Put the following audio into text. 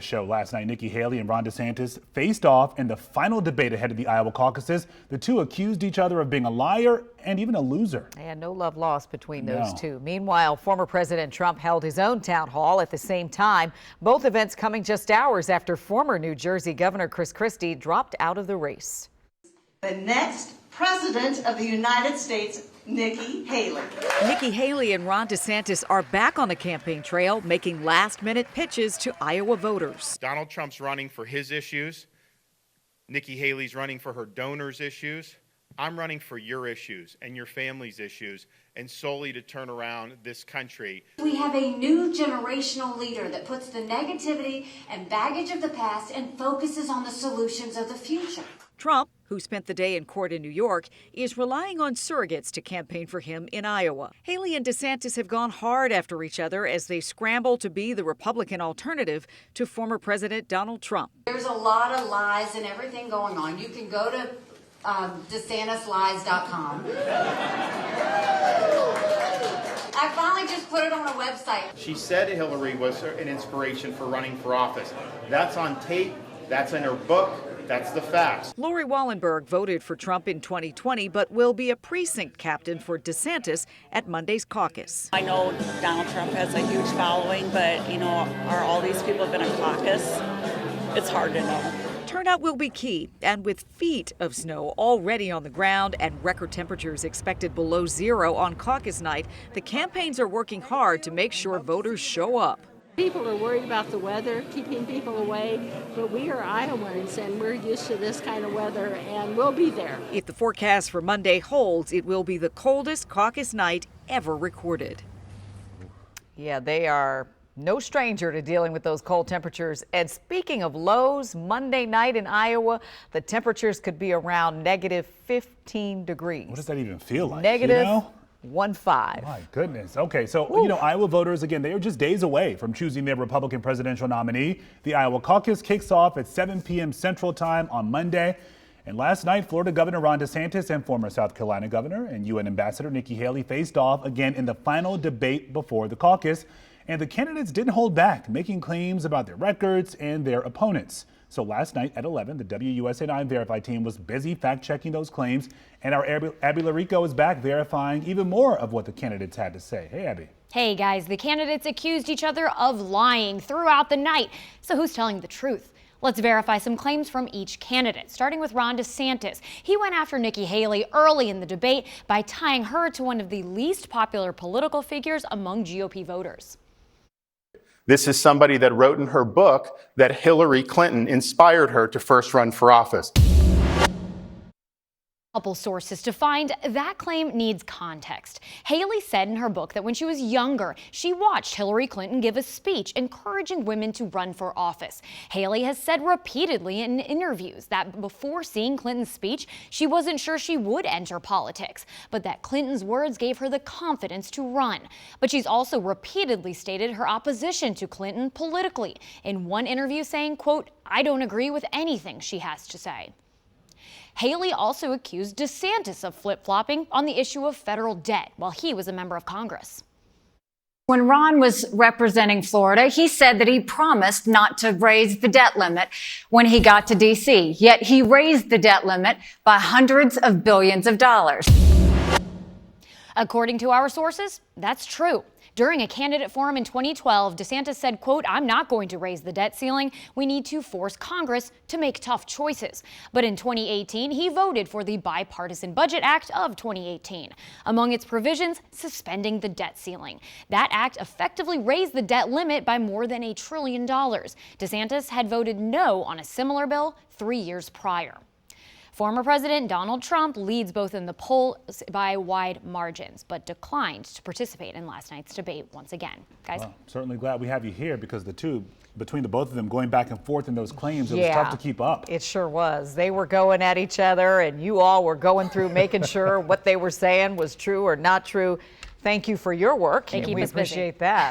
this show. Last night, Nikki Haley and Ron DeSantis faced off in the final debate ahead of the Iowa caucuses. The two accused each other of being a liar and even a loser. And no love lost between those two. Meanwhile, former President Trump held his own town hall at the same time. Both events coming just hours after former New Jersey Governor Chris Christie dropped out of the race. The next President of the United States, Nikki Haley. Nikki Haley and Ron DeSantis are back on the campaign trail, making last-minute pitches to Iowa voters. Donald Trump's running for his issues. Nikki Haley's running for her donors' issues. I'm running for your issues and your family's issues, and solely to turn around this country. We have a new generational leader that puts the negativity and baggage of the past and focuses on the solutions of the future. Trump, who spent the day in court in New York, is relying on surrogates to campaign for him in Iowa. Haley and DeSantis have gone hard after each other as they scramble to be the Republican alternative to former President Donald Trump. There's a lot of lies and everything going on. You can go to DeSantisLies.com. I finally just put it on a website. She said Hillary was an inspiration for running for office. That's on tape. That's in her book. That's the facts. Lori Wallenberg voted for Trump in 2020, but will be a precinct captain for DeSantis at Monday's caucus. I know Donald Trump has a huge following, but, are all these people going to caucus? It's hard to know. Turnout will be key, and with feet of snow already on the ground and record temperatures expected below zero on caucus night, the campaigns are working hard to make sure voters show up. People are worried about the weather, keeping people away, but we are Iowans and we're used to this kind of weather, and we'll be there. If the forecast for Monday holds, it will be the coldest caucus night ever recorded. Yeah, they are no stranger to dealing with those cold temperatures. And speaking of lows, Monday night in Iowa, the temperatures could be around negative 15 degrees. What does that even feel like? Negative 1.5. My goodness. Okay, so, Iowa voters, again, they are just days away from choosing their Republican presidential nominee. The Iowa caucus kicks off at 7 p.m. Central Time on Monday. And last night, Florida Governor Ron DeSantis and former South Carolina Governor and UN Ambassador Nikki Haley faced off again in the final debate before the caucus. And the candidates didn't hold back, making claims about their records and their opponents. So last night at 11, the WUSA 9 Verify team was busy fact-checking those claims, and our Abby Larico is back verifying even more of what the candidates had to say. Hey, Abby. Hey, guys, the candidates accused each other of lying throughout the night. So who's telling the truth? Let's verify some claims from each candidate, starting with Ron DeSantis. He went after Nikki Haley early in the debate by tying her to one of the least popular political figures among GOP voters. This is somebody that wrote in her book that Hillary Clinton inspired her to first run for office. Couple sources to find that claim needs context. Haley said in her book that when she was younger, she watched Hillary Clinton give a speech encouraging women to run for office. Haley has said repeatedly in interviews that before seeing Clinton's speech, she wasn't sure she would enter politics, but that Clinton's words gave her the confidence to run. But she's also repeatedly stated her opposition to Clinton politically, in one interview saying, quote, "I don't agree with anything she has to say." Haley also accused DeSantis of flip-flopping on the issue of federal debt while he was a member of Congress. When Ron was representing Florida, he said that he promised not to raise the debt limit when he got to D.C. Yet he raised the debt limit by hundreds of billions of dollars. According to our sources, that's true. During a candidate forum in 2012, DeSantis said, quote, "I'm not going to raise the debt ceiling. We need to force Congress to make tough choices." But in 2018, he voted for the Bipartisan Budget Act of 2018. Among its provisions, suspending the debt ceiling. That act effectively raised the debt limit by more than $1 trillion. DeSantis had voted no on a similar bill 3 years prior. Former President Donald Trump leads both in the polls by wide margins, but declined to participate in last night's debate once again. Guys? Well, certainly glad we have you here because between the both of them going back and forth in those claims, it was tough to keep up. It sure was. They were going at each other, and you all were going through making sure what they were saying was true or not true. Thank you for your work, and we appreciate that.